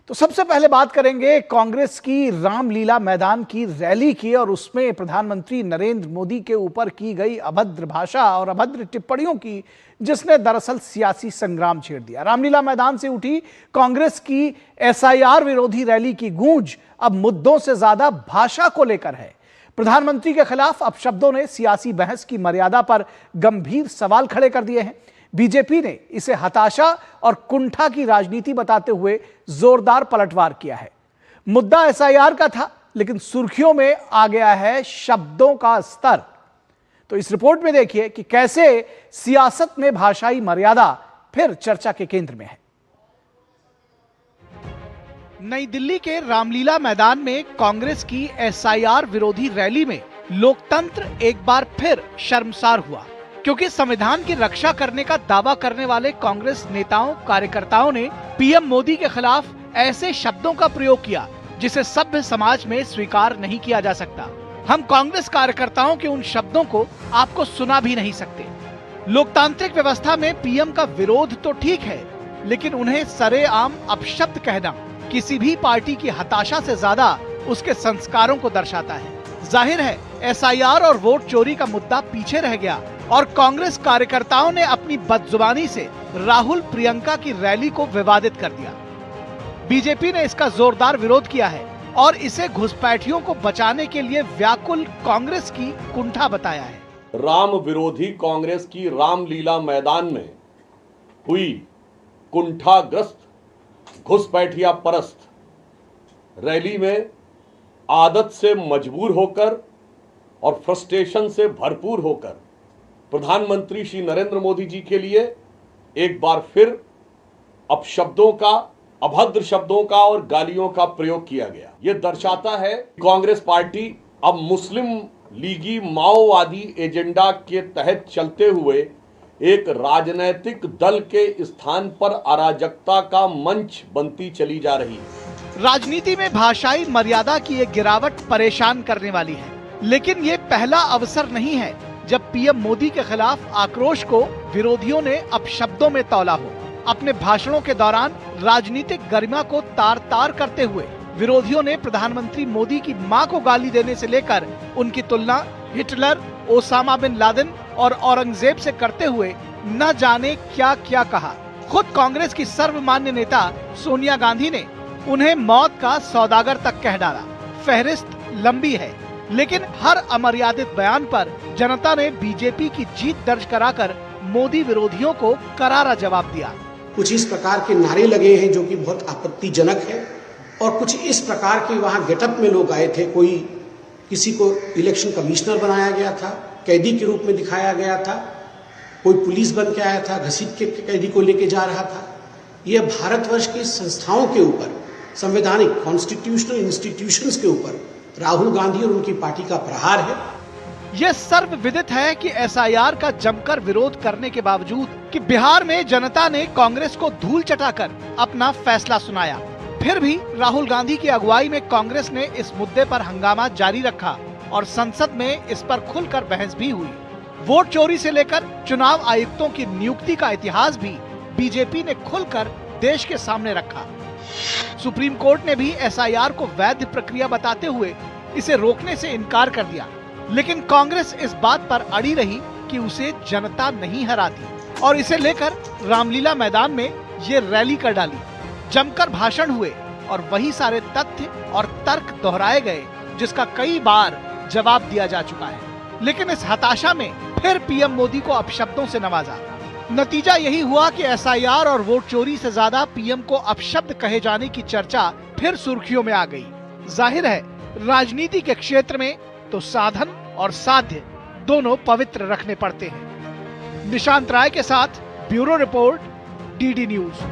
तो सबसे पहले बात करेंगे कांग्रेस की रामलीला मैदान की रैली की और उसमें प्रधानमंत्री नरेंद्र मोदी के ऊपर की गई अभद्र भाषा और अभद्र टिप्पणियों की, जिसने दरअसल सियासी संग्राम छेड़ दिया। रामलीला मैदान से उठी कांग्रेस की एसआईआर विरोधी रैली की गूंज अब मुद्दों से ज्यादा भाषा को लेकर है। प्रधानमंत्री के खिलाफ अपशब्दों ने सियासी बहस की मर्यादा पर गंभीर सवाल खड़े कर दिए हैं। बीजेपी ने इसे हताशा और कुंठा की राजनीति बताते हुए जोरदार पलटवार किया है। मुद्दा एसआईआर का था, लेकिन सुर्खियों में आ गया है शब्दों का स्तर। तो इस रिपोर्ट में देखिए कि कैसे सियासत में भाषाई मर्यादा फिर चर्चा के केंद्र में है। नई दिल्ली के रामलीला मैदान में कांग्रेस की एसआईआर विरोधी रैली में लोकतंत्र एक बार फिर शर्मसार हुआ, क्योंकि संविधान की रक्षा करने का दावा करने वाले कांग्रेस नेताओं कार्यकर्ताओं ने पीएम मोदी के खिलाफ ऐसे शब्दों का प्रयोग किया जिसे सभ्य समाज में स्वीकार नहीं किया जा सकता। हम कांग्रेस कार्यकर्ताओं के उन शब्दों को आपको सुना भी नहीं सकते। लोकतांत्रिक व्यवस्था में पीएम का विरोध तो ठीक है, लेकिन उन्हें सरेआम अपशब्द कहना किसी भी पार्टी की हताशा से ज्यादा उसके संस्कारों को दर्शाता है। जाहिर है एसआईआर और वोट चोरी का मुद्दा पीछे रह गया और कांग्रेस कार्यकर्ताओं ने अपनी बदजुबानी से राहुल प्रियंका की रैली को विवादित कर दिया। बीजेपी ने इसका जोरदार विरोध किया है और इसे घुसपैठियों को बचाने के लिए व्याकुल कांग्रेस की कुंठा बताया है। राम विरोधी कांग्रेस की रामलीला मैदान में हुई कुंठाग्रस्त घुसपैठिया परस्त रैली में आदत से मजबूर होकर और फ्रस्ट्रेशन से भरपूर होकर प्रधानमंत्री श्री नरेंद्र मोदी जी के लिए एक बार फिर अपशब्दों का, अभद्र शब्दों का और गालियों का प्रयोग किया गया। यह दर्शाता है कांग्रेस पार्टी अब मुस्लिम लीगी माओवादी एजेंडा के तहत चलते हुए एक राजनीतिक दल के स्थान पर अराजकता का मंच बनती चली जा रही है। राजनीति में भाषाई मर्यादा की एक गिरावट परेशान करने वाली है, लेकिन ये पहला अवसर नहीं है जब पीएम मोदी के खिलाफ आक्रोश को विरोधियों ने अपशब्दों में तौला हो। अपने भाषणों के दौरान राजनीतिक गरिमा को तार-तार करते हुए विरोधियों ने प्रधानमंत्री मोदी की मां को गाली देने से लेकर उनकी तुलना हिटलर, ओसामा बिन लादेन और औरंगजेब से करते हुए न जाने क्या क्या कहा। खुद कांग्रेस की सर्वमान्य नेता सोनिया गांधी ने उन्हें मौत का सौदागर तक कह डाला। फहरिस्त लंबी है, लेकिन हर अमर्यादित बयान पर जनता ने बीजेपी की जीत दर्ज कराकर मोदी विरोधियों को करारा जवाब दिया। कुछ इस प्रकार के नारे लगे हैं जो कि बहुत आपत्तिजनक है, और कुछ इस प्रकार के वहां गेटअप में लोग आए थे। किसी को इलेक्शन कमिश्नर बनाया गया था, कैदी के रूप में दिखाया गया था, कोई पुलिस बन के आया था, घसीट के कैदी को लेके जा रहा था। यह भारतवर्ष की संस्थाओं के ऊपर, संवैधानिक कॉन्स्टिट्यूशनल इंस्टीट्यूशंस के ऊपर राहुल गांधी और उनकी पार्टी का प्रहार है। यह सर्वविदित है कि एसआईआर का जमकर विरोध करने के बावजूद कि बिहार में जनता ने कांग्रेस को धूल चटाकर अपना फैसला सुनाया, फिर भी राहुल गांधी की अगुवाई में कांग्रेस ने इस मुद्दे पर हंगामा जारी रखा और संसद में इस पर खुलकर बहस भी हुई। वोट चोरी से लेकर चुनाव आयुक्तों की नियुक्ति का इतिहास भी बीजेपी ने खुलकर देश के सामने रखा। सुप्रीम कोर्ट ने भी एसआईआर को वैध प्रक्रिया बताते हुए इसे रोकने से इनकार कर दिया, लेकिन कांग्रेस इस बात पर अड़ी रही कि उसे जनता नहीं हराती और इसे लेकर रामलीला मैदान में ये रैली कर डाली। जमकर भाषण हुए और वही सारे तथ्य और तर्क दोहराए गए जिसका कई बार जवाब दिया जा चुका है, लेकिन इस हताशा में फिर पीएम मोदी को अपशब्दों से नवाजा। नतीजा यही हुआ कि एसआईआर और वोट चोरी से ज्यादा पीएम को अपशब्द कहे जाने की चर्चा फिर सुर्खियों में आ गई। जाहिर है राजनीति के क्षेत्र में तो साधन और साध्य दोनों पवित्र रखने पड़ते हैं। निशांत राय के साथ ब्यूरो रिपोर्ट, डीडी न्यूज।